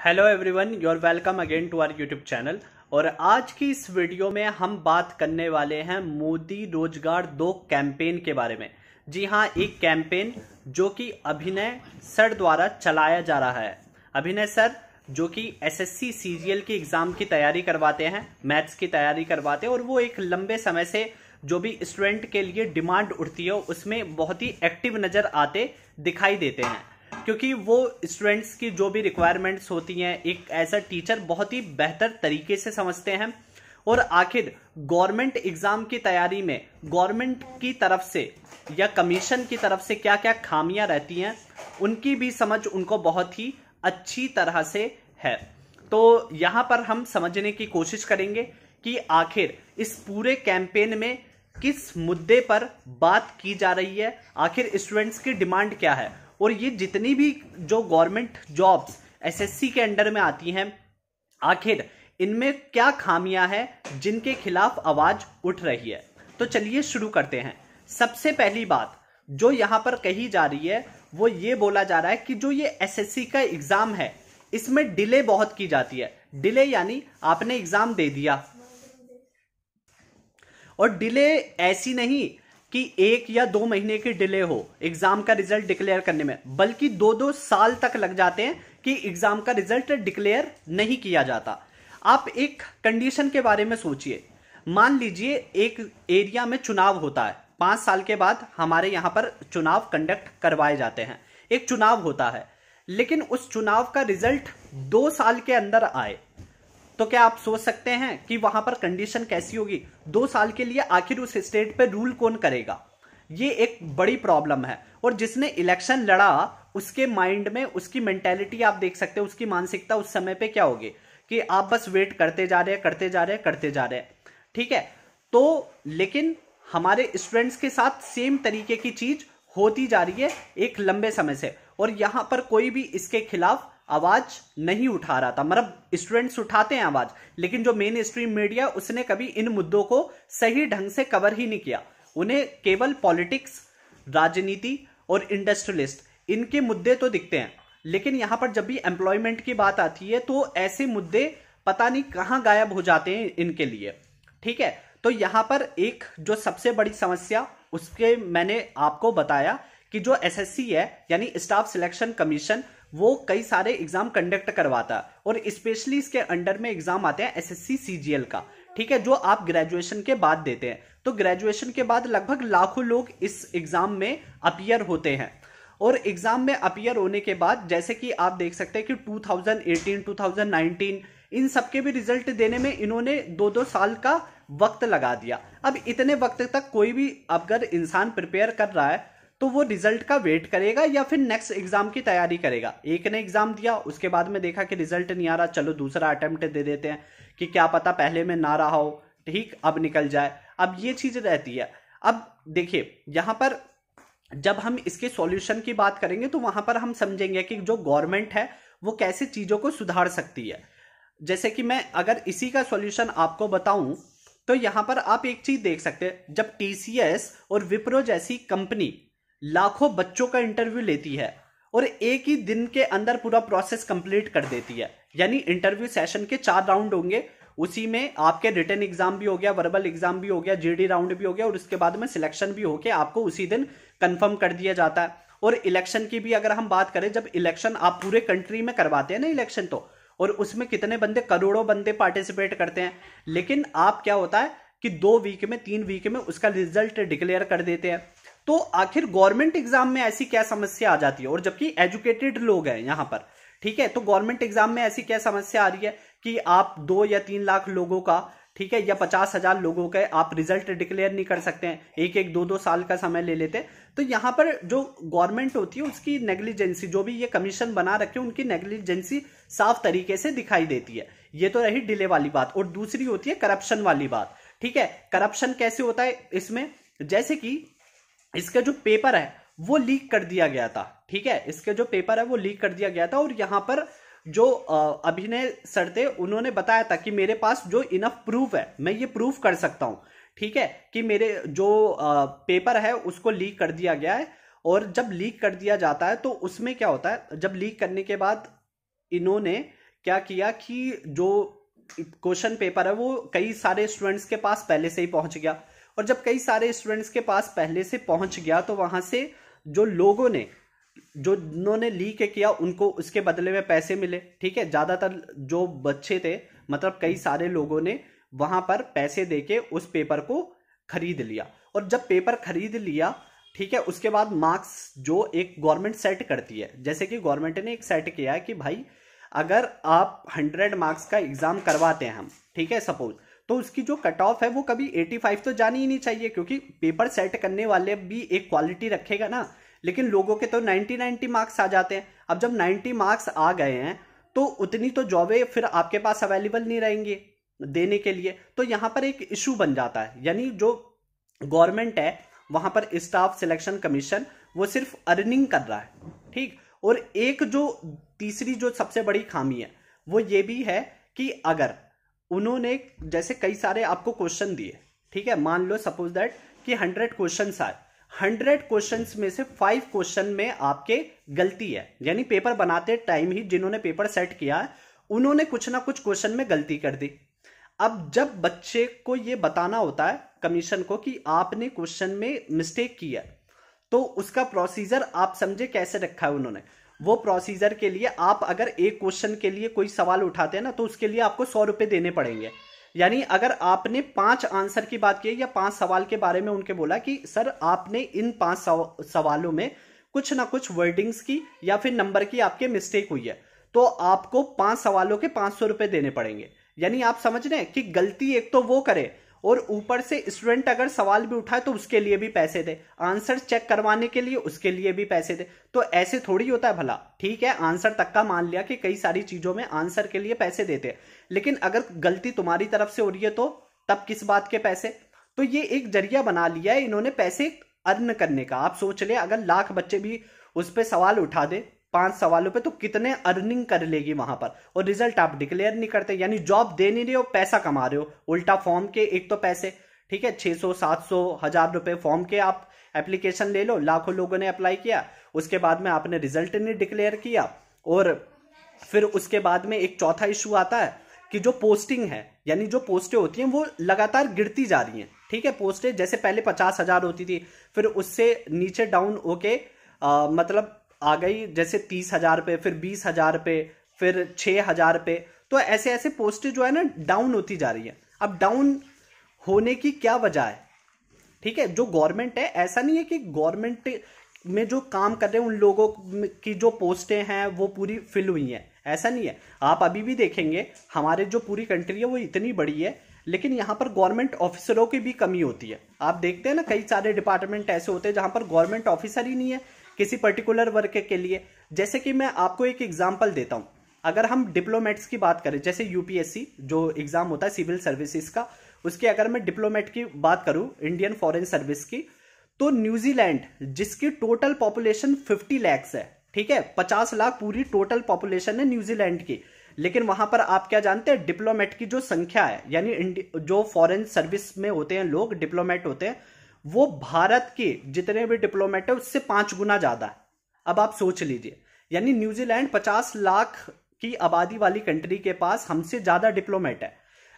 Hello everyone, you're welcome again to our YouTube channel. और आज की इस वीडियो में हम बात करने वाले हैं मोदी रोजगार 2 कैंपेन के बारे में। जी हाँ, एक कैंपेन जो कि अभिनय सर द्वारा चलाया जा रहा है। अभिनय सर जो कि एसएससी सीजीएल की एग्जाम की तैयारी करवाते हैं, मैथ्स की तैयारी करवाते हैं, और वो एक लंबे समय से जो भी स्टूडेंट के लिए डिमांड उठती है उसमें बहुत ही एक्टिव नजर आते दिखाई देते हैं, क्योंकि वो स्टूडेंट्स की जो भी रिक्वायरमेंट्स होती हैं एक ऐसा टीचर बहुत ही बेहतर तरीके से समझते हैं। और आखिर गवर्नमेंट एग्जाम की तैयारी में गवर्नमेंट की तरफ से या कमीशन की तरफ से क्या क्या खामियां रहती हैं उनकी भी समझ उनको बहुत ही अच्छी तरह से है। तो यहां पर हम समझने की कोशिश करेंगे कि आखिर इस पूरे कैंपेन में किस मुद्दे पर बात की जा रही है, आखिर स्टूडेंट्स की डिमांड क्या है, और ये जितनी भी जो गवर्नमेंट जॉब्स एसएससी के अंडर में आती हैं आखिर इनमें क्या खामियां हैं जिनके खिलाफ आवाज उठ रही है। तो चलिए शुरू करते हैं। सबसे पहली बात जो यहां पर कही जा रही है वो ये बोला जा रहा है कि जो ये एसएससी का एग्जाम है इसमें डिले बहुत की जाती है। डिले यानी आपने एग्जाम दे दिया, और डिले ऐसी नहीं कि 1 या 2 महीने की डिले हो एग्जाम का रिजल्ट डिक्लेयर करने में, बल्कि 2-2 साल तक लग जाते हैं कि एग्जाम का रिजल्ट डिक्लेयर नहीं किया जाता। आप एक कंडीशन के बारे में सोचिए। मान लीजिए एक एरिया में चुनाव होता है, 5 साल के बाद हमारे यहां पर चुनाव कंडक्ट करवाए जाते हैं। एक चुनाव होता है, लेकिन उस चुनाव का रिजल्ट 2 साल के अंदर आए, तो क्या आप सोच सकते हैं कि वहां पर कंडीशन कैसी होगी? 2 साल के लिए आखिर उस स्टेट पे रूल कौन करेगा? ये एक बड़ी प्रॉब्लम है। और जिसने इलेक्शन लड़ा उसके माइंड में उसकी मेंटेलिटी आप देख सकते हैं, उसकी मानसिकता उस समय पे क्या होगी कि आप बस वेट करते जा रहे हैं, करते जा रहे हैं, करते जा रहे हैं। ठीक है, तो लेकिन हमारे स्टूडेंट्स के साथ सेम तरीके की चीज होती जा रही है एक लंबे समय से, और यहां पर कोई भी इसके खिलाफ आवाज नहीं उठा रहा था। मतलब स्टूडेंट्स उठाते हैं आवाज, लेकिन जो मेन स्ट्रीम मीडिया उसने कभी इन मुद्दों को सही ढंग से कवर ही नहीं किया। उन्हें केवल पॉलिटिक्स, राजनीति और इंडस्ट्रियलिस्ट इनके मुद्दे तो दिखते हैं, लेकिन यहां पर जब भी एम्प्लॉयमेंट की बात आती है तो ऐसे मुद्दे पता नहीं कहां गायब हो जाते हैं इनके लिए। ठीक है, तो यहां पर एक जो सबसे बड़ी समस्या उसके मैंने आपको बताया कि जो एसएससी है यानी स्टाफ सिलेक्शन कमीशन, वो कई सारे एग्जाम कंडक्ट करवाता है, और स्पेशली इसके अंडर में एग्जाम आते हैं एसएससी सीजीएल का। ठीक है, जो आप ग्रेजुएशन के बाद देते हैं। तो ग्रेजुएशन के बाद लगभग लाखों लोग इस एग्जाम में अपीयर होते हैं, और एग्जाम में अपीयर होने के बाद जैसे कि आप देख सकते हैं कि 2018, 2019 इन सबके भी रिजल्ट देने में इन्होंने 2-2 साल का वक्त लगा दिया। अब इतने वक्त तक कोई भी अगर इंसान प्रिपेयर कर रहा है तो वो रिजल्ट का वेट करेगा या फिर नेक्स्ट एग्जाम की तैयारी करेगा। एक ने एग्जाम दिया, उसके बाद में देखा कि रिजल्ट नहीं आ रहा, चलो दूसरा अटेम्प्ट दे देते हैं कि क्या पता पहले में ना रहा हो, ठीक अब निकल जाए। अब ये चीज रहती है। अब देखिए यहां पर जब हम इसके सॉल्यूशन की बात करेंगे तो वहां पर हम समझेंगे कि जो गवर्नमेंट है वो कैसे चीजों को सुधार सकती है। जैसे कि मैं अगर इसी का सॉल्यूशन आपको बताऊं तो यहां पर आप एक चीज देख सकते हैं। जब टीसीएस और विप्रो जैसी कंपनी लाखों बच्चों का इंटरव्यू लेती है और एक ही दिन के अंदर पूरा प्रोसेस कंप्लीट कर देती है, यानी इंटरव्यू सेशन के 4 राउंड होंगे, उसी में आपके रिटन एग्जाम भी हो गया, वर्बल एग्जाम भी हो गया, जीडी राउंड भी हो गया, और उसके बाद में सिलेक्शन भी होके आपको उसी दिन कंफर्म कर दिया जाता है। और इलेक्शन की भी अगर हम बात करें, जब इलेक्शन आप पूरे कंट्री में करवाते हैं ना इलेक्शन, तो और उसमें कितने बंदे, करोड़ों बंदे पार्टिसिपेट करते हैं, लेकिन आप क्या होता है कि 2 वीक में, 3 वीक में उसका रिजल्ट डिक्लेयर कर देते हैं। तो आखिर गवर्नमेंट एग्जाम में ऐसी क्या समस्या आ जाती है? और जबकि एजुकेटेड लोग हैं यहां पर, ठीक है, तो गवर्नमेंट एग्जाम में ऐसी क्या समस्या आ रही है कि आप 2 या 3 लाख लोगों का, ठीक है, या 50,000 लोगों का आप रिजल्ट डिक्लेयर नहीं कर सकते हैं, 1-1, 2-2 साल का समय ले लेते हैं। तो यहां पर जो गवर्नमेंट होती है उसकी नेग्लिजेंसी, जो भी ये कमीशन बना रखे उनकी नेग्लिजेंसी साफ तरीके से दिखाई देती है। ये तो रही डिले वाली बात। और दूसरी होती है करप्शन वाली बात। ठीक है, करप्शन कैसे होता है इसमें? जैसे कि इसका जो पेपर है वो लीक कर दिया गया था। ठीक है, इसके जो पेपर है वो लीक कर दिया गया था, और यहां पर जो अभिनय सर थे उन्होंने बताया था कि मेरे पास जो इनफ प्रूफ है, मैं ये प्रूफ कर सकता हूं, ठीक है, कि मेरे जो पेपर है उसको लीक कर दिया गया है। और जब लीक कर दिया जाता है तो उसमें क्या होता है, जब लीक करने के बाद इन्होंने क्या किया कि जो क्वेश्चन पेपर है वो कई सारे स्टूडेंट्स के पास पहले से ही पहुंच गया, और जब कई सारे स्टूडेंट्स के पास पहले से पहुंच गया तो वहां से जो लोगों ने जो जिन्होंने लीक किया उनको उसके बदले में पैसे मिले। ठीक है, ज्यादातर जो बच्चे थे, मतलब कई सारे लोगों ने वहां पर पैसे देके उस पेपर को खरीद लिया, और जब पेपर खरीद लिया, ठीक है, उसके बाद मार्क्स जो एक गवर्नमेंट सेट करती है, जैसे कि गवर्नमेंट ने एक सेट किया है कि भाई अगर आप 100 मार्क्स का एग्जाम करवाते हैं हम, ठीक है सपोज, तो उसकी जो कट ऑफ है वो कभी 85 तो जानी ही नहीं चाहिए, क्योंकि पेपर सेट करने वाले भी एक क्वालिटी रखेगा ना। लेकिन लोगों के तो 90 मार्क्स आ जाते हैं। अब जब 90 मार्क्स आ गए हैं तो उतनी तो जॉबें फिर आपके पास अवेलेबल नहीं रहेंगी देने के लिए, तो यहां पर एक इशू बन जाता है। यानी जो गवर्नमेंट है वहां पर स्टाफ सिलेक्शन कमीशन वो सिर्फ अर्निंग कर रहा है, ठीक। और एक जो तीसरी जो सबसे बड़ी खामी है वो ये भी है कि अगर उन्होंने जैसे कई सारे आपको क्वेश्चन दिए, ठीक है, मान लो सपोज दैट कि 100 क्वेश्चन आए, 100 क्वेश्चन में से 5 क्वेश्चन में आपके गलती है, यानी पेपर बनाते टाइम ही जिन्होंने पेपर सेट किया है उन्होंने कुछ ना कुछ क्वेश्चन में गलती कर दी। अब जब बच्चे को यह बताना होता है कमीशन को कि आपने क्वेश्चन में मिस्टेक की है, तो उसका प्रोसीजर आप समझे कैसे रखा है उन्होंने। वो प्रोसीजर के लिए आप अगर एक क्वेश्चन के लिए कोई सवाल उठाते हैं ना, तो उसके लिए आपको 100 रुपए देने पड़ेंगे। यानी अगर आपने 5 आंसर की बात की या 5 सवाल के बारे में उनके बोला कि सर आपने इन 5 सवालों में कुछ ना कुछ वर्डिंग्स की या फिर नंबर की आपके मिस्टेक हुई है, तो आपको 5 सवालों के 500 रुपए देने पड़ेंगे। यानी आप समझ रहे हैं कि गलती एक तो वो करे और ऊपर से स्टूडेंट अगर सवाल भी उठाए तो उसके लिए भी पैसे दे, आंसर चेक करवाने के लिए उसके लिए भी पैसे दे। तो ऐसे थोड़ी होता है भला। ठीक है, आंसर तक का मान लिया कि कई सारी चीजों में आंसर के लिए पैसे देते हैं, लेकिन अगर गलती तुम्हारी तरफ से हो रही है तो तब किस बात के पैसे। तो ये एक जरिया बना लिया है इन्होंने पैसे अर्न करने का। आप सोच ले अगर लाख बच्चे भी उस पर सवाल उठा दे 5 सवालों पे, तो कितने अर्निंग कर लेगी वहां पर। और रिजल्ट आप डिक्लेयर नहीं करते, यानी जॉब दे नहीं रहे हो, पैसा कमा रहे हो उल्टा। फॉर्म के एक तो पैसे, ठीक है, 600 700 1000 रुपए फॉर्म के आप एप्लीकेशन ले लो, लाखों लोगों ने अप्लाई किया, उसके बाद में आपने रिजल्ट नहीं डिक्लेयर किया। और फिर उसके बाद में एक चौथा इशू आता है कि जो पोस्टिंग है, यानी जो पोस्टें होती हैं वो लगातार गिरती जा रही हैं। ठीक है, पोस्टें जैसे पहले 50,000 होती थी, फिर उससे नीचे डाउन होके मतलब आ गई जैसे 30,000 पे, फिर 20,000 पे, फिर 6,000 पे। तो ऐसे ऐसे पोस्टें जो है ना डाउन होती जा रही है। अब डाउन होने की क्या वजह है? ठीक है, जो गवर्नमेंट है, ऐसा नहीं है कि गवर्नमेंट में जो काम कर रहे हैं उन लोगों की जो पोस्टें हैं वो पूरी फिल हुई हैं, ऐसा नहीं है। आप अभी भी देखेंगे हमारे जो पूरी कंट्री है वो इतनी बड़ी है, लेकिन यहाँ पर गवर्नमेंट ऑफिसरों की भी कमी होती है। आप देखते हैं ना कई सारे डिपार्टमेंट ऐसे होते हैं जहां पर गवर्नमेंट ऑफिसर ही नहीं है किसी पर्टिकुलर वर्क के लिए। जैसे कि मैं आपको एक एग्जांपल देता हूं, अगर हम डिप्लोमेट्स की बात करें, जैसे यूपीएससी जो एग्जाम होता है सिविल सर्विसेज का, उसके अगर मैं डिप्लोमेट की बात करूं, इंडियन फॉरेन सर्विस की, तो न्यूजीलैंड जिसकी टोटल पॉपुलेशन 50 लाख है, ठीक है, 50 लाख पूरी टोटल पॉपुलेशन है न्यूजीलैंड की, लेकिन वहां पर आप क्या जानते हैं डिप्लोमेट की जो संख्या है, यानी जो फॉरेन सर्विस में होते हैं लोग, डिप्लोमेट होते हैं, वो भारत के जितने भी डिप्लोमेट है उससे 5 गुना ज्यादा है। अब आप सोच लीजिए, यानी न्यूजीलैंड 50 लाख की आबादी वाली कंट्री के पास हमसे ज्यादा डिप्लोमेट है।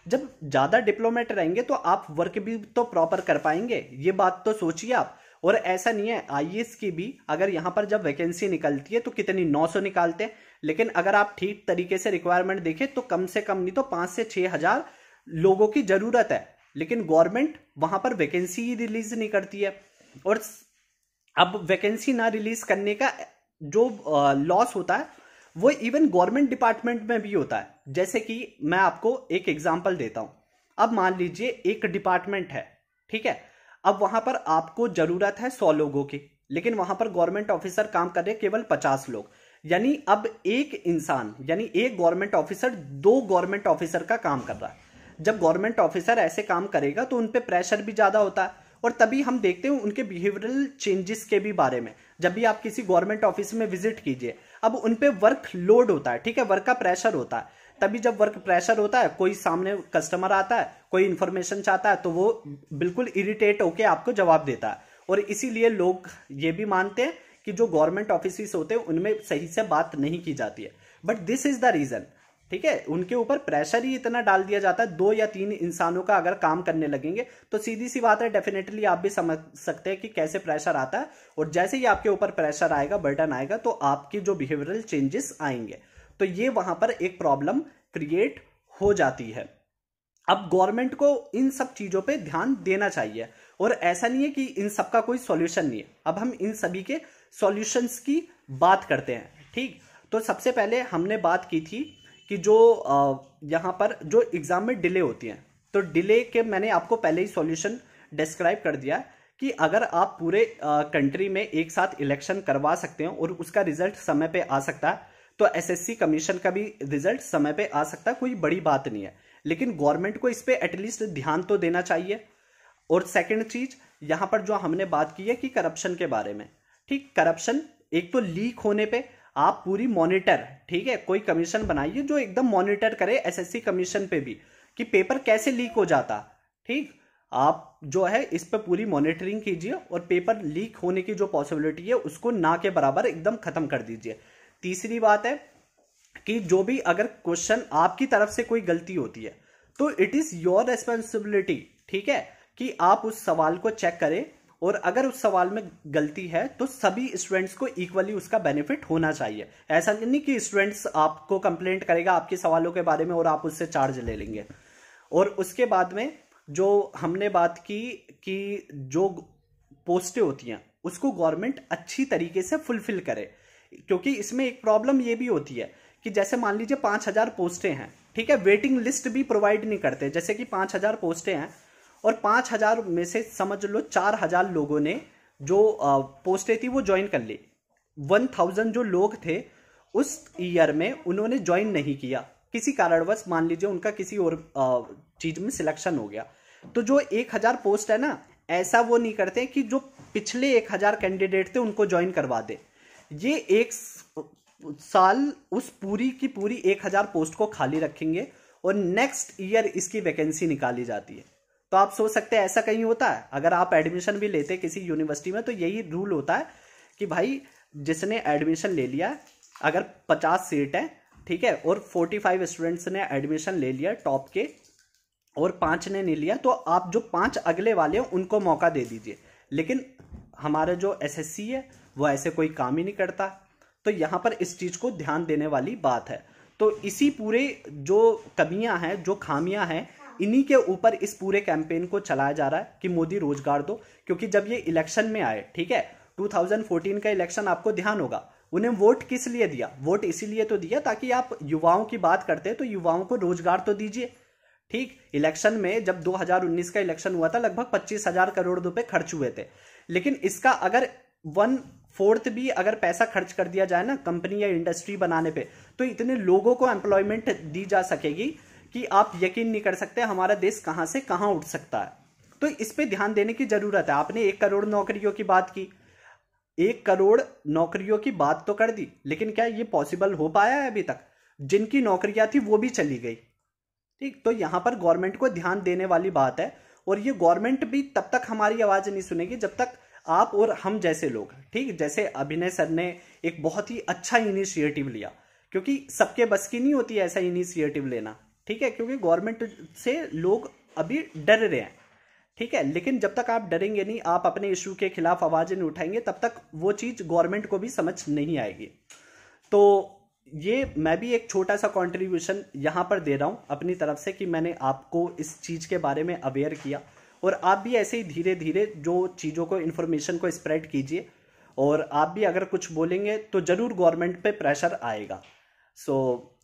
जब ज्यादा डिप्लोमेट रहेंगे तो आप वर्क भी तो प्रॉपर कर पाएंगे, ये बात तो सोचिए आप। और ऐसा नहीं है, आईएएस की भी अगर यहां पर जब वैकेंसी निकलती है तो कितनी 900 निकालते हैं, लेकिन अगर आप ठीक तरीके से रिक्वायरमेंट देखें तो कम से कम नहीं तो 5 से 6,000 लोगों की जरूरत है, लेकिन गवर्नमेंट वहां पर वैकेंसी ही रिलीज नहीं करती है। और अब वैकेंसी ना रिलीज करने का जो लॉस होता है वो इवन गवर्नमेंट डिपार्टमेंट में भी होता है। जैसे कि मैं आपको एक एग्जांपल देता हूं, अब मान लीजिए एक डिपार्टमेंट है, ठीक है, अब वहां पर आपको जरूरत है 100 लोगों की, लेकिन वहां पर गवर्नमेंट ऑफिसर काम कर रहे हैं केवल 50 लोग। यानी अब एक इंसान, यानी एक गवर्नमेंट ऑफिसर 2 गवर्नमेंट ऑफिसर का काम कर रहा है। जब गवर्नमेंट ऑफिसर ऐसे काम करेगा तो उन पे प्रेशर भी ज्यादा होता है, और तभी हम देखते हैं उनके बिहेवियरल चेंजेस के भी बारे में। जब भी आप किसी गवर्नमेंट ऑफिस में विजिट कीजिए, अब उन पे वर्क लोड होता है, ठीक है, वर्क का प्रेशर होता है। तभी जब वर्क प्रेशर होता है, कोई सामने कस्टमर आता है, कोई इंफॉर्मेशन चाहता है, तो वो बिल्कुल इरिटेट होकर आपको जवाब देता है। और इसीलिए लोग ये भी मानते हैं कि जो गवर्नमेंट ऑफिस होते हैं उनमें सही से बात नहीं की जाती है। But this is the reason, ठीक है, उनके ऊपर प्रेशर ही इतना डाल दिया जाता है, 2 या 3 इंसानों का अगर काम करने लगेंगे तो सीधी सी बात है, डेफिनेटली आप भी समझ सकते हैं कि कैसे प्रेशर आता है। और जैसे ही आपके ऊपर प्रेशर आएगा, बर्डन आएगा, तो आपकी जो बिहेवियरल चेंजेस आएंगे, तो ये वहां पर एक प्रॉब्लम क्रिएट हो जाती है। अब गवर्नमेंट को इन सब चीजों पे ध्यान देना चाहिए, और ऐसा नहीं है कि इन सब का कोई सॉल्यूशन नहीं है। अब हम इन सभी के सॉल्यूशंस की बात करते हैं। ठीक, तो सबसे पहले हमने बात की थी कि जो यहाँ पर जो एग्जाम में डिले होती हैं, तो डिले के मैंने आपको पहले ही सॉल्यूशन डिस्क्राइब कर दिया कि अगर आप पूरे कंट्री में एक साथ इलेक्शन करवा सकते हैं और उसका रिजल्ट समय पे आ सकता है, तो एसएससी कमीशन का भी रिजल्ट समय पे आ सकता है, कोई बड़ी बात नहीं है। लेकिन गवर्नमेंट को इस पे एटलीस्ट ध्यान तो देना चाहिए। और सेकंड चीज यहां पर जो हमने बात की है कि करप्शन के बारे में। ठीक, करप्शन एक तो लीक होने पे आप पूरी मॉनिटर, ठीक है, कोई कमीशन बनाइए जो एकदम मॉनिटर करे एसएससी कमीशन पे भी कि पेपर कैसे लीक हो जाता। ठीक, आप जो है इस पे पूरी मॉनिटरिंग कीजिए और पेपर लीक होने की जो पॉसिबिलिटी है उसको ना के बराबर एकदम खत्म कर दीजिए। तीसरी बात है कि जो भी अगर क्वेश्चन आपकी तरफ से कोई गलती होती है तो इट इज योर रेस्पॉन्सिबिलिटी, ठीक है, कि आप उस सवाल को चेक करें, और अगर उस सवाल में गलती है तो सभी स्टूडेंट्स को इक्वली उसका बेनिफिट होना चाहिए। ऐसा नहीं कि स्टूडेंट्स आपको कंप्लेंट करेगा आपके सवालों के बारे में और आप उससे चार्ज ले लेंगे। और उसके बाद में जो हमने बात की कि जो पोस्टें होती हैं उसको गवर्नमेंट अच्छी तरीके से फुलफिल करे, क्योंकि इसमें एक प्रॉब्लम ये भी होती है कि जैसे मान लीजिए 5000 पोस्टें हैं, ठीक है, वेटिंग लिस्ट भी प्रोवाइड नहीं करते। जैसे कि 5000 पोस्टें हैं और 5000 में से समझ लो 4000 लोगों ने जो पोस्टें थी वो ज्वाइन कर ली। 1000 जो लोग थे उस ईयर में उन्होंने ज्वाइन नहीं किया, किसी कारणवश मान लीजिए उनका किसी और चीज में सिलेक्शन हो गया। तो जो 1000 पोस्ट है ना, ऐसा वो नहीं करते कि जो पिछले 1000 कैंडिडेट थे उनको ज्वाइन करवा दे। ये एक साल उस पूरी की पूरी 1000 पोस्ट को खाली रखेंगे और नेक्स्ट ईयर इसकी वैकेंसी निकाली जाती है। तो आप सोच सकते हैं ऐसा कहीं होता है? अगर आप एडमिशन भी लेते किसी यूनिवर्सिटी में तो यही रूल होता है कि भाई जिसने एडमिशन ले लिया, अगर 50 सीट है, ठीक है, और 45 स्टूडेंट्स ने एडमिशन ले लिया टॉप के और 5 ने नहीं लिया, तो आप जो 5 अगले वाले हैं उनको मौका दे दीजिए। लेकिन हमारा जो एसएससी है वो ऐसे कोई काम ही नहीं करता। तो यहां पर इस चीज को ध्यान देने वाली बात है। तो इसी पूरे जो कमियां हैं, जो खामियां हैं, इन्हीं के ऊपर इस पूरे कैंपेन को चलाया जा रहा है कि मोदी रोजगार दो। क्योंकि जब ये इलेक्शन में आए, ठीक है, 2014 का इलेक्शन आपको ध्यान होगा, उन्हें वोट किस लिए दिया? वोट इसीलिए तो दिया ताकि आप युवाओं की बात करते हैं तो युवाओं को रोजगार तो दीजिए। ठीक, इलेक्शन में जब 2019 का इलेक्शन हुआ था लगभग 25,000 करोड़ रुपए खर्च हुए थे। लेकिन इसका अगर 1/4 भी अगर पैसा खर्च कर दिया जाए ना कंपनी या इंडस्ट्री बनाने पे, तो इतने लोगों को एम्प्लॉयमेंट दी जा सकेगी कि आप यकीन नहीं कर सकते हमारा देश कहां से कहां उठ सकता है। तो इस पे ध्यान देने की जरूरत है। आपने 1 करोड़ नौकरियों की बात की, 1 करोड़ नौकरियों की बात तो कर दी, लेकिन क्या ये पॉसिबल हो पाया है अभी तक? जिनकी नौकरियां थी वो भी चली गई। ठीक, तो यहां पर गवर्नमेंट को ध्यान देने वाली बात है। और ये गवर्नमेंट भी तब तक हमारी आवाज नहीं सुनेगी जब तक आप और हम जैसे लोग, ठीक, जैसे अभिनय सर ने एक बहुत ही अच्छा इनिशिएटिव लिया, क्योंकि सबके बस की नहीं होती ऐसा इनिशिएटिव लेना, ठीक है, क्योंकि गवर्नमेंट से लोग अभी डर रहे हैं, ठीक है। लेकिन जब तक आप डरेंगे नहीं, आप अपने इशू के खिलाफ आवाज नहीं उठाएंगे, तब तक वो चीज गवर्नमेंट को भी समझ नहीं आएगी। तो ये मैं भी एक छोटा सा कंट्रीब्यूशन यहां पर दे रहा हूं अपनी तरफ से कि मैंने आपको इस चीज के बारे में अवेयर किया, और आप भी ऐसे ही धीरे धीरे जो चीजों को, इन्फॉर्मेशन को स्प्रेड कीजिए। और आप भी अगर कुछ बोलेंगे तो जरूर गवर्नमेंट पे प्रेशर आएगा। सो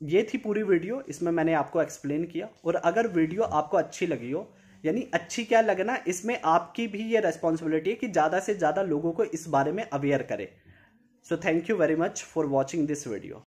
ये थी पूरी वीडियो, इसमें मैंने आपको एक्सप्लेन किया। और अगर वीडियो आपको अच्छी लगी हो, यानी अच्छी क्या लगना, इसमें आपकी भी ये रेस्पॉन्सिबिलिटी है कि ज्यादा से ज्यादा लोगों को इस बारे में अवेयर करें। So thank you very much for watching this video.